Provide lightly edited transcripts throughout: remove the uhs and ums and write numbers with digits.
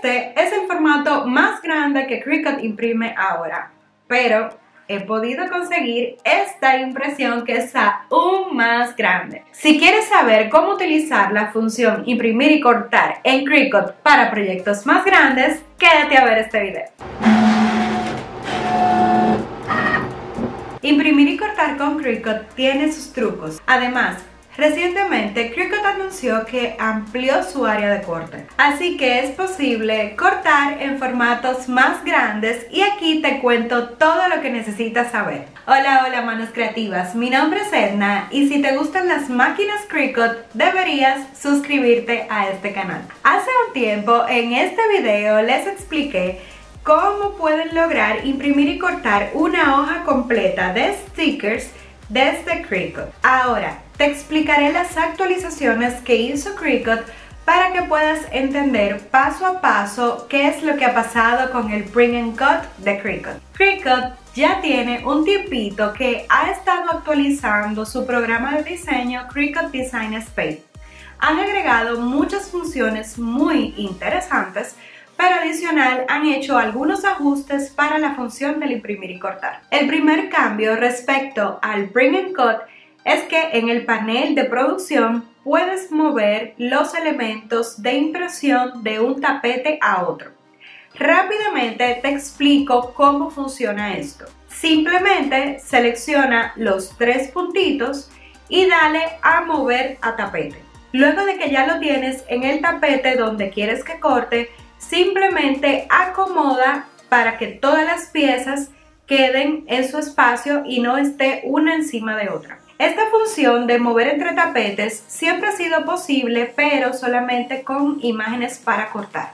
Este es el formato más grande que Cricut imprime ahora, pero he podido conseguir esta impresión que es aún más grande. Si quieres saber cómo utilizar la función imprimir y cortar en Cricut para proyectos más grandes, quédate a ver este video. Imprimir y cortar con Cricut tiene sus trucos. Además, recientemente Cricut anunció que amplió su área de corte, así que es posible cortar en formatos más grandes y aquí te cuento todo lo que necesitas saber. Hola manos creativas, mi nombre es Edna y si te gustan las máquinas Cricut deberías suscribirte a este canal. Hace un tiempo en este video les expliqué cómo pueden lograr imprimir y cortar una hoja completa de stickers desde Cricut. Ahora te explicaré las actualizaciones que hizo Cricut para que puedas entender paso a paso qué es lo que ha pasado con el Print and Cut de Cricut. Cricut ya tiene un tiempito que ha estado actualizando su programa de diseño Cricut Design Space. Han agregado muchas funciones muy interesantes, pero adicional han hecho algunos ajustes para la función del imprimir y cortar. El primer cambio respecto al Print and Cut es que en el panel de producción puedes mover los elementos de impresión de un tapete a otro. Rápidamente te explico cómo funciona esto. Simplemente selecciona los tres puntitos y dale a mover a tapete. Luego de que ya lo tienes en el tapete donde quieres que corte, simplemente acomoda para que todas las piezas queden en su espacio y no esté una encima de otra. Esta función de mover entre tapetes siempre ha sido posible, pero solamente con imágenes para cortar.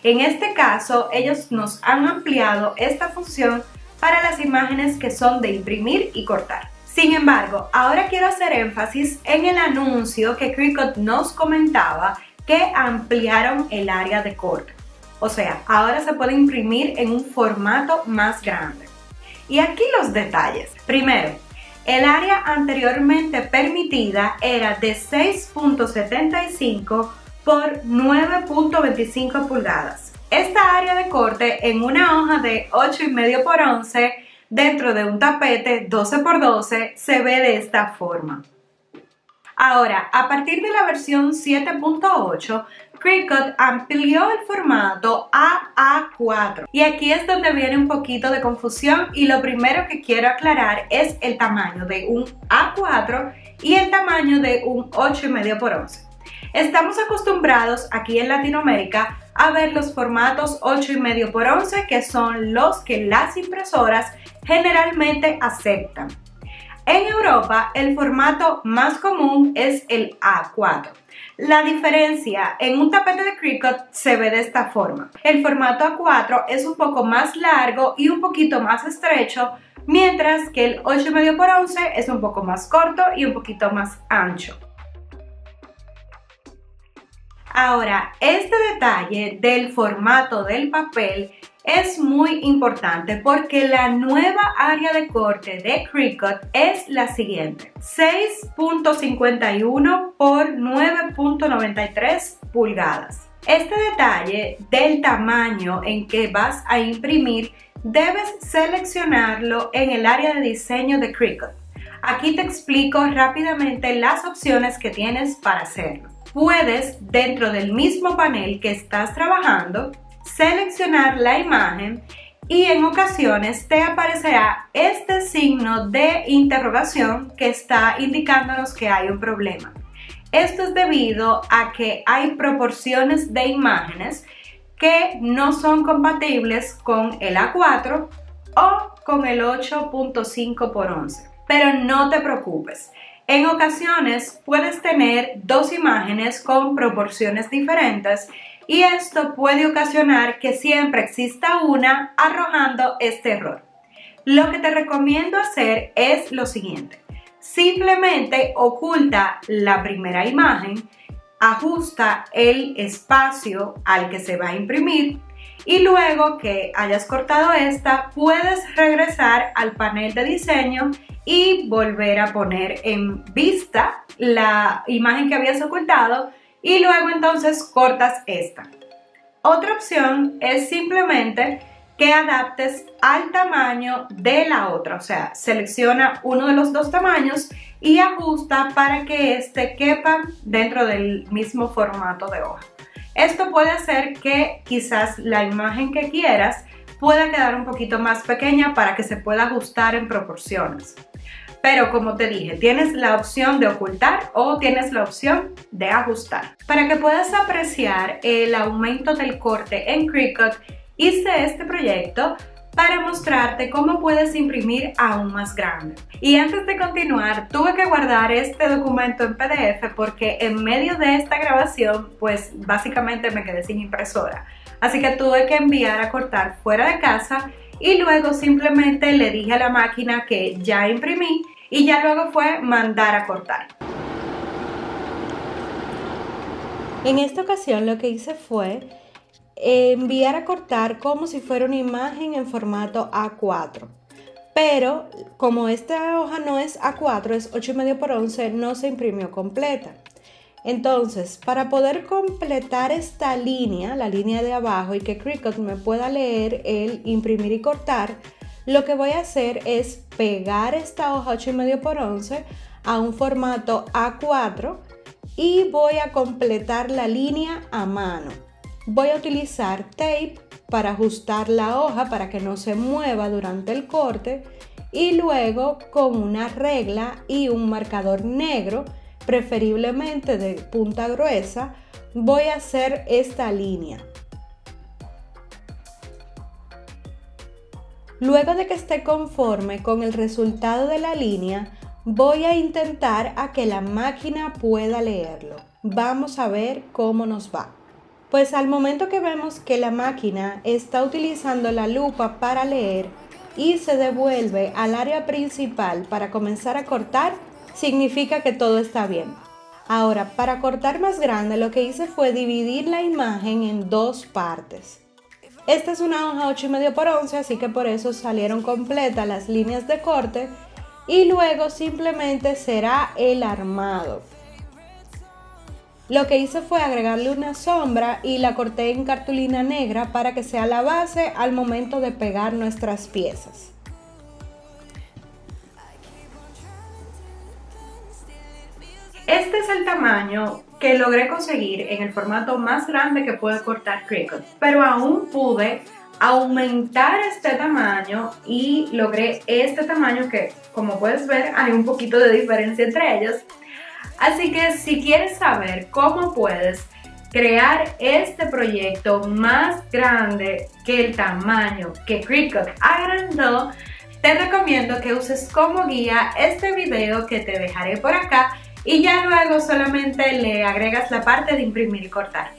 En este caso, ellos nos han ampliado esta función para las imágenes que son de imprimir y cortar. Sin embargo, ahora quiero hacer énfasis en el anuncio que Cricut nos comentaba que ampliaron el área de corte. O sea, ahora se puede imprimir en un formato más grande. Y aquí los detalles. Primero, el área anteriormente permitida era de 6.75 por 9.25 pulgadas. Esta área de corte en una hoja de 8,5 por 11 dentro de un tapete 12 por 12 se ve de esta forma. Ahora, a partir de la versión 7.8, Cricut amplió el formato a A4 y aquí es donde viene un poquito de confusión y lo primero que quiero aclarar es el tamaño de un A4 y el tamaño de un 8,5 por 11. Estamos acostumbrados aquí en Latinoamérica a ver los formatos 8,5 por 11 que son los que las impresoras generalmente aceptan. En Europa el formato más común es el A4. La diferencia en un tapete de Cricut se ve de esta forma. El formato A4 es un poco más largo y un poquito más estrecho, mientras que el 8,5 por 11 es un poco más corto y un poquito más ancho. Ahora, este detalle del formato del papel es muy importante porque la nueva área de corte de Cricut es la siguiente: 6.51 por 9.93 pulgadas. Este detalle del tamaño en que vas a imprimir debes seleccionarlo en el área de diseño de Cricut. Aquí te explico rápidamente las opciones que tienes para hacerlo. Puedes, dentro del mismo panel que estás trabajando, seleccionar la imagen y en ocasiones te aparecerá este signo de interrogación que está indicándonos que hay un problema. Esto es debido a que hay proporciones de imágenes que no son compatibles con el A4 o con el 8.5 por 11. Pero no te preocupes. En ocasiones puedes tener dos imágenes con proporciones diferentes y esto puede ocasionar que siempre exista una arrojando este error. Lo que te recomiendo hacer es lo siguiente: simplemente oculta la primera imagen, ajusta el espacio al que se va a imprimir y luego que hayas cortado esta puedes regresar al panel de diseño y volver a poner en vista la imagen que habías ocultado y luego entonces cortas esta. Otra opción es simplemente que adaptes al tamaño de la otra, o sea, selecciona uno de los dos tamaños y ajusta para que éste quepa dentro del mismo formato de hoja. Esto puede hacer que quizás la imagen que quieras pueda quedar un poquito más pequeña para que se pueda ajustar en proporciones. Pero como te dije, tienes la opción de ocultar o tienes la opción de ajustar. Para que puedas apreciar el aumento del corte en Cricut, hice este proyecto para mostrarte cómo puedes imprimir aún más grande. Y antes de continuar, tuve que guardar este documento en PDF porque en medio de esta grabación, pues básicamente me quedé sin impresora. Así que tuve que enviar a cortar fuera de casa y luego simplemente le dije a la máquina que ya imprimí y ya luego fue mandar a cortar. En esta ocasión lo que hice fue enviar a cortar como si fuera una imagen en formato A4, pero como esta hoja no es A4, es 8,5 por 11, no se imprimió completa. Entonces, para poder completar esta línea, la línea de abajo, y que Cricut me pueda leer el imprimir y cortar, lo que voy a hacer es pegar esta hoja 8,5 por 11 a un formato A4 y voy a completar la línea a mano. Voy a utilizar tape para ajustar la hoja para que no se mueva durante el corte y luego con una regla y un marcador negro, preferiblemente de punta gruesa, voy a hacer esta línea. Luego de que esté conforme con el resultado de la línea, voy a intentar a que la máquina pueda leerlo. Vamos a ver cómo nos va. Pues al momento que vemos que la máquina está utilizando la lupa para leer y se devuelve al área principal para comenzar a cortar, significa que todo está bien. Ahora, para cortar más grande, lo que hice fue dividir la imagen en dos partes. Esta es una hoja 8,5 por 11, así que por eso salieron completas las líneas de corte y luego simplemente será el armado. Lo que hice fue agregarle una sombra y la corté en cartulina negra para que sea la base al momento de pegar nuestras piezas. Este es el tamaño que logré conseguir en el formato más grande que puede cortar Cricut, pero aún pude aumentar este tamaño y logré este tamaño que, como puedes ver, hay un poquito de diferencia entre ellos. Así que si quieres saber cómo puedes crear este proyecto más grande que el tamaño que Cricut agrandó, te recomiendo que uses como guía este video que te dejaré por acá y ya luego solamente le agregas la parte de imprimir y cortar.